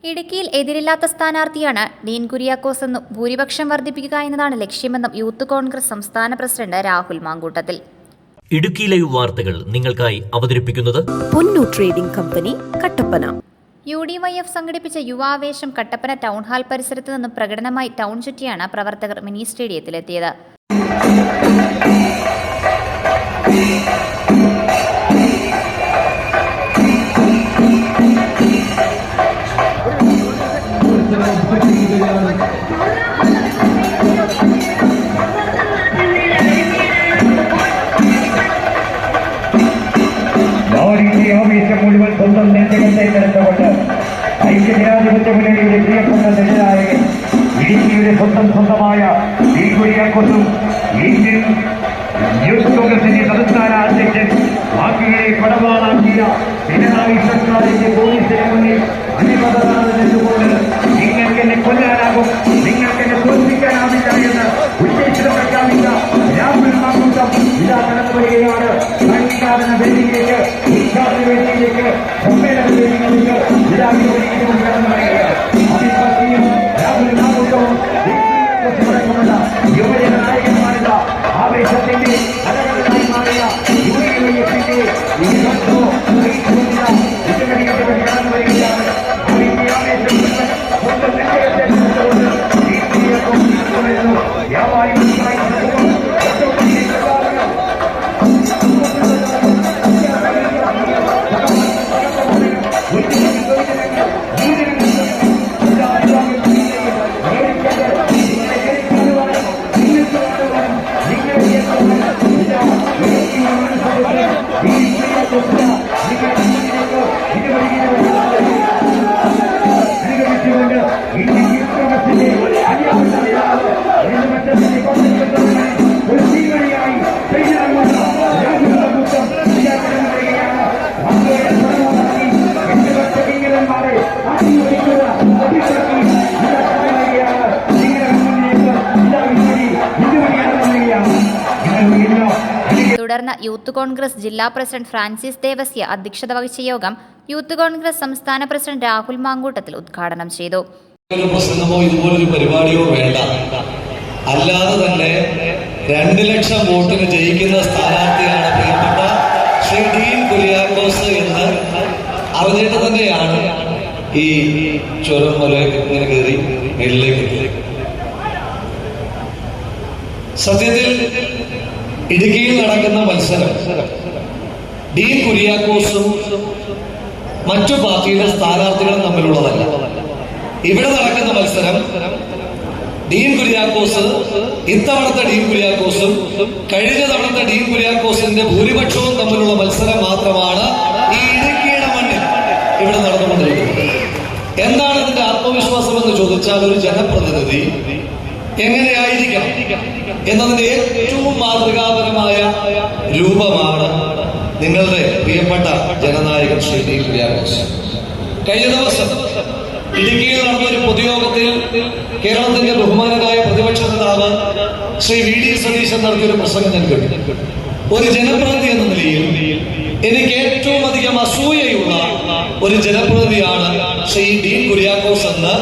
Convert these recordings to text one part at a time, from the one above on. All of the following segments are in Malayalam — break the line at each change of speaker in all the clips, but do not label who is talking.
ഇടുക്കിയിൽ എതിരില്ലാത്ത സ്ഥാനാർത്ഥിയാണ് ഡീൻ കുര്യാക്കോസ് എന്നും ഭൂരിപക്ഷം വർദ്ധിപ്പിക്കുക എന്നതാണ് ലക്ഷ്യമെന്നും യൂത്ത് കോൺഗ്രസ് സംസ്ഥാന പ്രസിഡന്റ് രാഹുൽ മാങ്കൂട്ടത്തിൽ.
ഇടുക്കി ലൈവ് വാർത്തകൾ നിങ്ങൾക്കായി അവതരിപ്പിക്കുന്നത്
പൊന്നു ട്രേഡിംഗ് കമ്പനി, കട്ടപ്പന.
UDYF സംഘടിപ്പിച്ച യുവാവേശം കട്ടപ്പന ടൗൺ ഹാൾ പരിസരത്ത് നിന്ന് പ്രകടനമായി ടൗൺ ചുറ്റിയാണ് പ്രവർത്തകർ മിനി സ്റ്റേഡിയത്തിലെത്തിയത്.
ആവേശം മുഴുവൻ സ്വന്തം നെഞ്ചകത്തേക്ക് എടുത്തുകൊണ്ട് ഐക്യജനാധിപത്യ മുന്നണിയുടെ പ്രിയപ്പെട്ട നെഞ്ചനായകൻ ഇടുക്കിയുടെ സ്വന്തമായ ഡീൻ കുര്യാക്കോസും ഇന്ത്യൻ യൂത്ത് കോൺഗ്രസിന്റെ സംസ്ഥാന അധ്യക്ഷൻ ബാക്കികളെ പടവാളാക്കിയ പിണറായി സർക്കാരിന്റെ പോലീസിന് മുന്നിൽ അണിമതനാഥ് നിന്നുകൊണ്ട് നിങ്ങൾക്കെന്നെ കൊല്ലാനാകും, നിങ്ങൾക്കെന്നെ തോൽപ്പിക്കാനാവില്ല എന്ന് ഉദ്ദേശിച്ച് പ്രഖ്യാപിച്ച രാഹുൽ മാങ്കൂട്ടം ഇതാ കടന്നു വരികയാണ്. സംഘാടന വേദിയിലേക്ക്, ഉദ്ഘാടന വേദിയിലേക്ക്, സമ്മേളന വേദിയിലേക്ക് ഇതാ കടന്നു വരികയാണ്. അഭിപ്രായം രാഹുൽ മാങ്കൂട്ടവും യുവജന നായകന്മാരുടെ ആവേശത്തിന്റെ അലകളായി മാറിയ UDYFന്റെ കടന്നു വരികയാണ്.
തുടർന്ന് യൂത്ത് കോൺഗ്രസ് ജില്ലാ പ്രസിഡന്റ് ഫ്രാൻസിസ് ദേവസ്യ അധ്യക്ഷത വഹിച്ച യോഗം യൂത്ത് കോൺഗ്രസ് സംസ്ഥാന പ്രസിഡന്റ് രാഹുൽ മാങ്കൂട്ടത്തിൽ ഉദ്ഘാടനം ചെയ്തു.
പ്രസംഗമോ ഇതുപോലൊരു പരിപാടിയോ വേണ്ട, അല്ലാതെ തന്നെ 2 ലക്ഷം വോട്ടിന് ജയിക്കുന്ന സ്ഥാനാർത്ഥിയാണ് പ്രിയപ്പെട്ട ശ്രീ ഡീൻ കുര്യാക്കോസ് എന്ന് അറിഞ്ഞിട്ട് തന്നെയാണ് ഈ ചുരം ഇങ്ങനെ കയറി മേളിലേക്ക്. സത്യത്തിൽ ഇടുക്കിയിൽ നടക്കുന്ന മത്സരം ഡീൻ കുര്യാക്കോസും മറ്റു പാർട്ടിയുടെ സ്ഥാനാർത്ഥികളും തമ്മിലുള്ളതല്ല. ഇവിടെ നടക്കുന്ന മത്സരം ഡീൻ കുര്യാക്കോസ്, ഇത്തവണത്തെ ഡീൻ കുര്യാക്കോസും കഴിഞ്ഞ തവണത്തെ ഡീൻ കുര്യാക്കോസിന്റെ ഭൂരിപക്ഷവും തമ്മിലുള്ള മത്സരം മാത്രമാണ് ഈ ഇടുക്കിയുടെ മണ്ണിൽ ഇവിടെ നടന്നുകൊണ്ടിരിക്കുന്നത്. എന്താണ് ഇതിന്റെ ആത്മവിശ്വാസം എന്ന് ചോദിച്ചാൽ, ഒരു ജനപ്രതിനിധി എങ്ങനെയായിരിക്കണം എന്നതിന്റെ ഏറ്റവും മാതൃകാപരമായ രൂപമാണ് നിങ്ങളുടെ പ്രിയപ്പെട്ട ജനനായകൻ ശ്രീ ഡീൻ കുര്യാക്കോസ്. കഴിഞ്ഞ ദിവസം ഇടുക്കിയിൽ നടന്ന ഒരു പൊതുയോഗത്തിൽ കേരളത്തിന്റെ ബഹുമാനനായ പ്രതിപക്ഷ നേതാവ് ശ്രീ VD സതീശൻ നടത്തിയൊരു പ്രസംഗം ഞാൻ കേട്ടു. ഒരു ജനപ്രതിനിധി എന്ന നിലയിൽ എനിക്ക് ഏറ്റവും അധികം അസൂയയുള്ള ഒരു ജനപ്രതിനിധിയാണ് ശ്രീ ഡീൻ കുര്യാക്കോസ് എന്ന്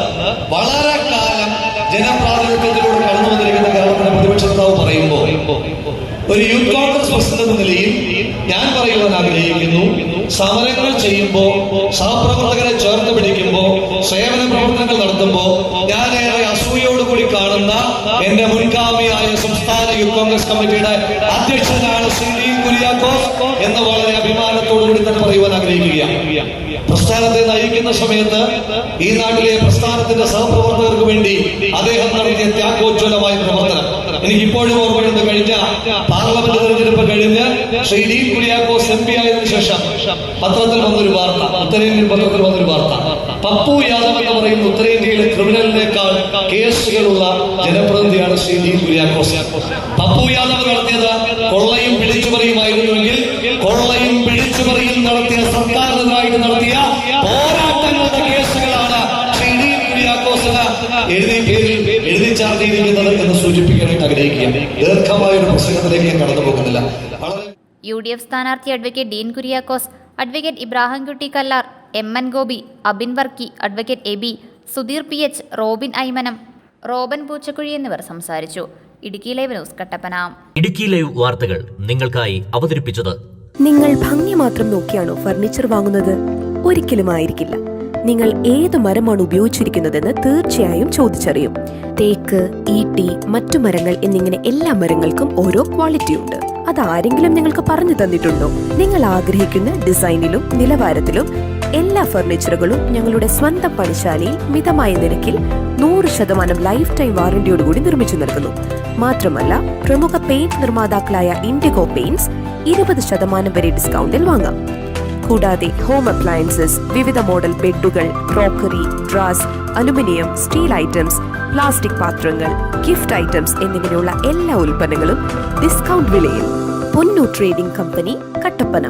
വളരെ കാലം ജനപ്രാതിനിധ്യത്തിലൂടെ കടന്നു വന്നിരിക്കുന്ന കേരളത്തിന്റെ പ്രതിപക്ഷ നേതാവ് പറയുമ്പോൾ, ഒരു യൂത്ത് കോൺഗ്രസ് പ്രസിഡന്റ് എന്ന നിലയിൽ ഞാൻ പറയുവാൻ ആഗ്രഹിക്കുന്നു, സമരങ്ങൾ ചെയ്യുമ്പോ, സഹപ്രവർത്തകരെ ചേർത്ത് പിടിക്കുമ്പോ, സേവന പ്രവർത്തനങ്ങൾ നടത്തുമ്പോ ഞാനേറെ അസൂയോടുകൂടി കാണുന്ന എന്റെ മുൻഗാമിയായ സംസ്ഥാന യൂത്ത് കോൺഗ്രസ് കമ്മിറ്റിയുടെ അധ്യക്ഷനാണ് ശ്രീ ഡീൻ കുര്യാക്കോസ് എന്ന് വളരെ അഭിമാനത്തോടുകൂടി തന്നെ പറയുവാൻ ആഗ്രഹിക്കുകയാണ്. പ്രസ്ഥാനത്തെ നയിക്കുന്ന സമയത്ത് ഈ നാട്ടിലെ പ്രസ്ഥാനത്തിന്റെ സഹപ്രവർത്തകർക്ക് വേണ്ടി അദ്ദേഹം നടത്തിയ ത്യാഗോജ്വലമായ പ്രവർത്തനം എനിക്ക് ഇപ്പോഴും ഓർമ്മയുണ്ട്. കഴിഞ്ഞ പാർലമെന്റ് തെരഞ്ഞെടുപ്പ് കഴിഞ്ഞ് ശ്രീ ഡീൻ കുര്യാക്കോസ് MP ആയതിനു ശേഷം പത്രത്തിൽ വന്നൊരു വാർത്ത, ഉത്തരേന്ത്യൻ പത്രത്തിൽ വന്നൊരു വാർത്ത, പപ്പു യാദവ് എന്ന് പറയുന്ന ഉത്തരേന്ത്യയിലെ ക്രിമിനലിനേക്കാൾ കേസുകളുള്ള ജനപ്രതിനിധിയാണ് ശ്രീ ഡീൻ കുര്യാക്കോസ്. പപ്പു യാദവ് നടത്തിയത് കൊള്ളയും പിടിച്ചുപറിയുമായിരുന്നുവെങ്കിൽ കൊള്ളയും പിടിച്ചുപറിയും നടത്തിയ സർക്കാരിനെതിരായിട്ട് നടത്തിയ പോരാട്ടങ്ങളുടെ കേസുകളാണ് ശ്രീ ഡീൻ കുര്യാക്കോസിന് എഴുതി ചാർത്തിയിരിക്കുന്നത് എന്ന് സൂചിപ്പിക്കാനായിട്ട് ആഗ്രഹിക്കുകയാണ്. ദീർഘമായ ഒരു പ്രസംഗത്തിലേക്ക് ഞാൻ കടന്നു പോകുന്നില്ല.
UDF സ്ഥാനാർത്ഥി advocate Dean Kuriakose, advocate Ibrahim Kutty Kallar, MN Gopi, Abin Varkey, advocate Eby, Sudheer PH, Robin Aymanam, Roban Poochakkuzhi എന്നിവർ സംസാരിച്ചു. Idukki live news Kattappana.
Idukki live വാർത്തകൾ നിങ്ങൾക്കായി അവതരിപ്പിച്ചത്.
നിങ്ങൾ ഭംഗി മാത്രം നോക്കിയാണോ ഫർണിച്ചർ വാങ്ങുന്നത്? ഒരിക്കലും ആയിരിക്കില്ല. നിങ്ങൾ ഏത് മരമാണ് ഉപയോഗിച്ചിരിക്കുന്നതെന്ന് തീർച്ചയായും ചോദിച്ചറിയും. തേക്ക്, ഈട്ടി, മറ്റു മരങ്ങൾ എന്നിങ്ങനെ എല്ലാ മരങ്ങൾക്കും ഓരോ ക്വാളിറ്റി ഉണ്ട്. അതാരെങ്കിലും നിങ്ങൾക്ക് പറഞ്ഞു തന്നിട്ടുണ്ടോ? നിങ്ങൾ ആഗ്രഹിക്കുന്ന ഡിസൈനിലും നിലവാരത്തിലും എല്ലാ ഫർണിച്ചറുകളും ഞങ്ങളുടെ സ്വന്തം പണിശാലയിൽ മിതമായ നിരക്കിൽ 100% ലൈഫ് ടൈം വാറന്റിയോടുകൂടി നിർമ്മിച്ചു നൽകുന്നു. മാത്രമല്ല, പ്രമുഖ പെയിന്റ് നിർമ്മാതാക്കളായ ഇൻഡിഗോ പെയിന്റ്സ് 20% വരെ ഡിസ്കൗണ്ടിൽ വാങ്ങാം. കൂടാതെ ഹോം അപ്ലയൻസസ്, വിവിധ മോഡൽ ബെഡുകൾ, crockery, drawers, aluminium, steel items, plastic പാത്രങ്ങൾ, ഗിഫ്റ്റ് ഐറ്റംസ് എന്നിങ്ങനെയുള്ള എല്ലാ ഉൽപ്പന്നങ്ങളും ഡിസ്കൗണ്ട് വിലയിൽ. പൊന്നു ട്രേഡിംഗ് കമ്പനി, കട്ടപ്പന.